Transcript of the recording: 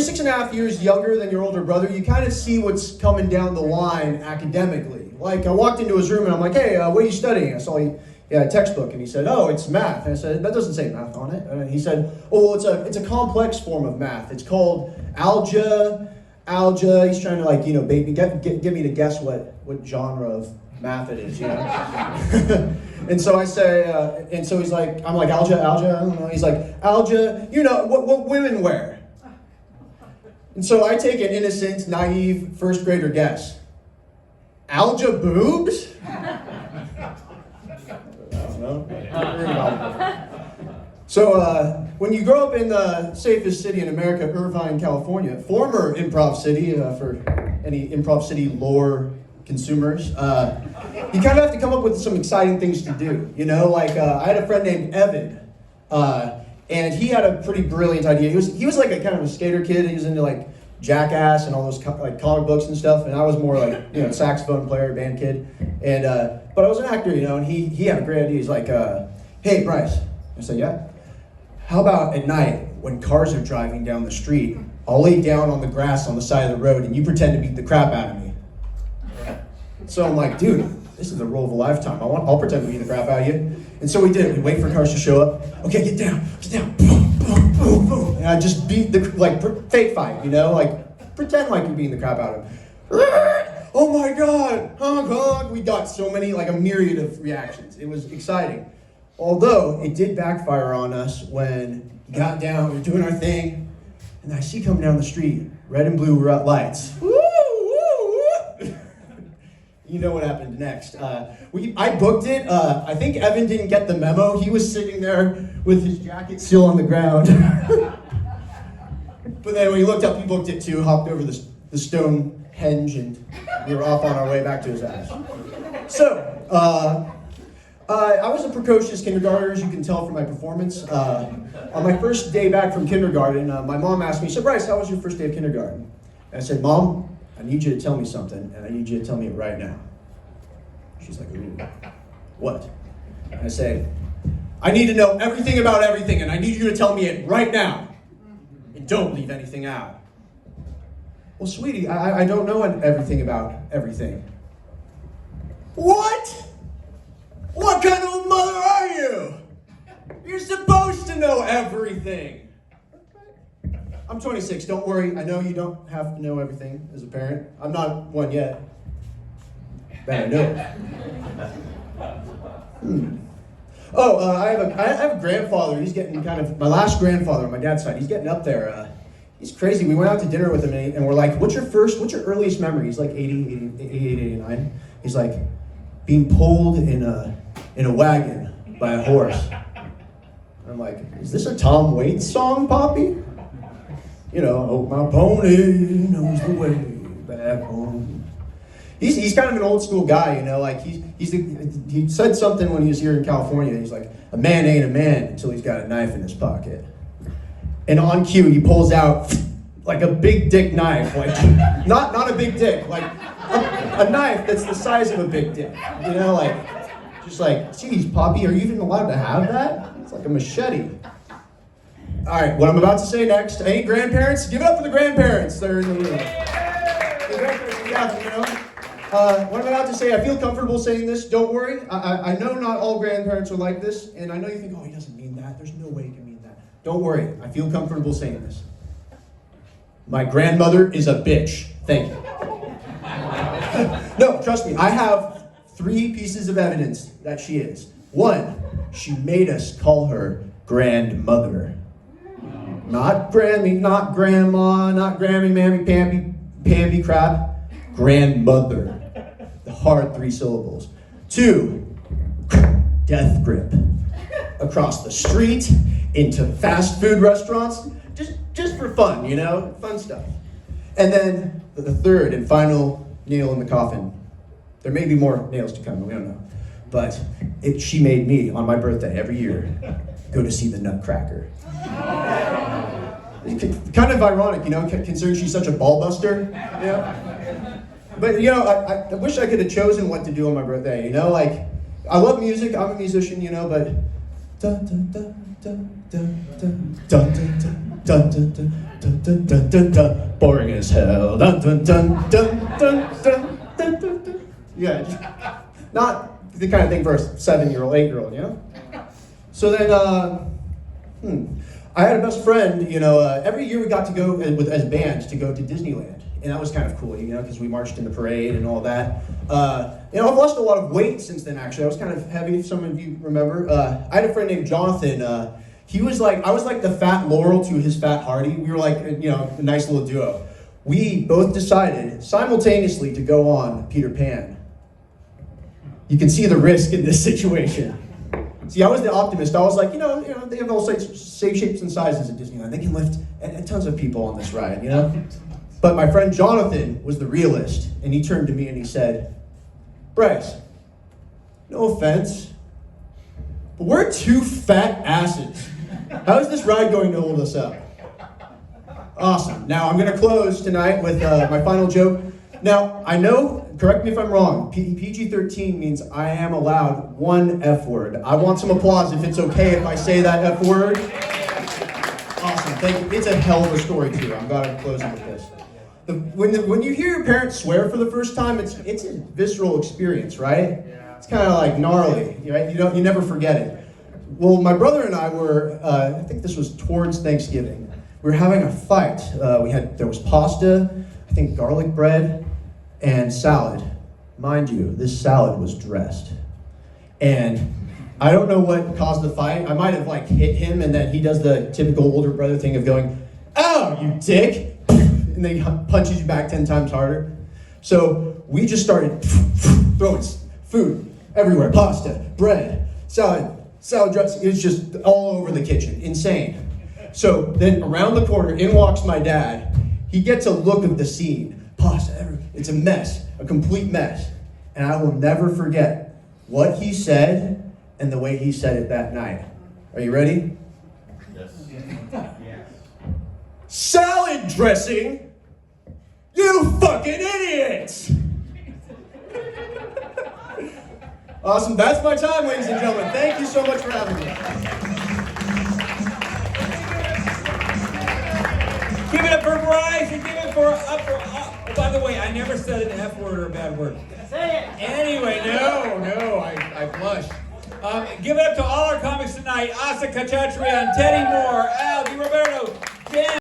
you're 6.5 years younger than your older brother, you kind of see what's coming down the line academically. Like, I walked into his room and I'm like, hey, what are you studying? I saw he had a textbook, and he said, oh, it's math. And I said, that doesn't say math on it. And he said, oh, well, it's a complex form of math. It's called algebra. He's trying to, like, you know, bait me, get me to guess what genre of math it is, you know? And so I say, and so he's like, I'm like, algebra, I don't know. He's like, algebra, you know, what women wear. And so I take an innocent, naive, first grader guess. Algebra boobs? I don't know. So when you grow up in the safest city in America, Irvine, California, former ImprovCity, for any ImprovCity lore consumers, you kind of have to come up with some exciting things to do. You know, like I had a friend named Evan, and he had a pretty brilliant idea. He was like a kind of a skater kid. He was into like Jackass and all those like comic books and stuff. And I was more like, you know, saxophone player, band kid. And but I was an actor, you know. And he had a great idea. He's like, hey, Bryce. I said, yeah. How about at night when cars are driving down the street, I'll lay down on the grass on the side of the road and you pretend to beat the crap out of me. So I'm like, dude, this is the role of a lifetime. I'll pretend to beat the crap out of you. And so we did it. We wait for cars to show up. Okay, get down. Boom, boom, boom, boom. And I just beat the, like, fake fight, you know? Like, pretend like you're beating the crap out of him. Oh my God, oh God. We got so many, like a myriad of reactions. It was exciting. Although, it did backfire on us when we got down, we were doing our thing, and I see coming down the street, red and blue lights. Woo, woo, woo. You know what happened next. I booked it. I think Evan didn't get the memo. He was sitting there with his jacket still on the ground. But then when he looked up, he booked it too, hopped over the stone henge, and we were off on our way back to his house. So, I was a precocious kindergartner, as you can tell from my performance. On my first day back from kindergarten, my mom asked me, she said, Bryce, how was your first day of kindergarten? And I said, Mom, I need you to tell me something, and I need you to tell me it right now. She's like, ooh, what? And I say, I need to know everything about everything, and I need you to tell me it right now. And don't leave anything out. Well, sweetie, I don't know everything about everything. What? What kind of mother are you? You're supposed to know everything. I'm 26, don't worry. I know you don't have to know everything as a parent. I'm not one yet. But I know. Oh, I have a grandfather. He's getting kind of, my last grandfather on my dad's side, he's getting up there. He's crazy. We went out to dinner with him and we're like, what's your earliest memory? He's like 88, 89. He's like, being pulled in a wagon by a horse. I'm like, is this a Tom Waits song, Poppy? You know, oh, my pony knows the way back home. He's kind of an old school guy, you know, like he said something when he was here in California. He's like, a man ain't a man until he's got a knife in his pocket. And on cue, he pulls out like a big dick knife, like not a big dick, like a knife that's the size of a big dick, you know, like just like, geez, Poppy, are you even allowed to have that? It's like a machete. All right, what I'm about to say next. Any grandparents? Give it up for the grandparents that are in the room. The grandparents, yeah, you know. What I'm about to say, I feel comfortable saying this. Don't worry. I know not all grandparents are like this, and I know you think, oh, he doesn't mean that. There's no way he can mean that. Don't worry. I feel comfortable saying this. My grandmother is a bitch. Thank you. No, trust me. I have 3 pieces of evidence that she is. 1, she made us call her grandmother. Not Grammy, not grandma, not Grammy, mammy, pamby crap. Grandmother. The hard 3 syllables. 2, death grip. Across the street, into fast food restaurants, just for fun, you know, fun stuff. And then the 3rd and final nail in the coffin. There may be more nails to come, we don't know. But she made me, on my birthday every year, go to see the Nutcracker. Kind of ironic, you know, considering she's such a ball buster, you know? But, you know, I wish I could have chosen what to do on my birthday, you know? Like, I love music, I'm a musician, you know, but... Dun, dun, dun, dun, dun, dun, dun, dun, dun, dun, dun, Dun, dun, dun, dun, dun. Boring as hell. Dun, dun, dun, dun, dun, dun, dun, dun, dun. Yeah, just not the kind of thing for a 7-year-old, 8-year-old, you know? So then, I had a best friend, every year we got to go as bands to go to Disneyland. And that was kind of cool, because we marched in the parade and all that. I've lost a lot of weight since then, actually. I was kind of heavy, if some of you remember. I had a friend named Jonathan. I was like the fat Laurel to his fat Hardy. We were like, a nice little duo. We both decided simultaneously to go on Peter Pan. You can see the risk in this situation. See, I was the optimist. I was like, they have all safe shapes and sizes at Disneyland. They can lift tons of people on this ride, But my friend Jonathan was the realist, and he turned to me and he said, Bryce, no offense, but we're two fat asses. How is this ride going to hold us up? Awesome. Now, I'm going to close tonight with my final joke. Now, I know, correct me if I'm wrong, PG-13 means I am allowed one F word. I want some applause if it's okay if I say that F word. Awesome, thank you. It's a hell of a story, too. I'm glad I'm closing with this. When you hear your parents swear for the first time, it's a visceral experience, right? Yeah. It's kind of like gnarly, right? You never forget it. Well, my brother and I were, I think this was towards Thanksgiving. We were having a fight. There was pasta, I think garlic bread, and salad. Mind you, this salad was dressed. And I don't know what caused the fight. I might have hit him, and then he does the typical older brother thing of going, "Ow, you dick!" And then he punches you back 10 times harder. So we just started throwing food everywhere. Pasta, bread, salad dressing. It was just all over the kitchen. Insane. So then around the corner, in walks my dad. He gets a look of the scene. Pasta everywhere. It's a mess, a complete mess. And I will never forget what he said and the way he said it that night. Are you ready? Yes. Salad dressing? You fucking idiots! Awesome, that's my time, ladies and gentlemen. Thank you so much for having me. Give it up for Bryce and give it for by the way, I never said an F word or a bad word. Say it. Anyway, no, I blush. Give it up to all our comics tonight. Asa Kachatrian, Teddy Moore, Al Di Roberto, Dan.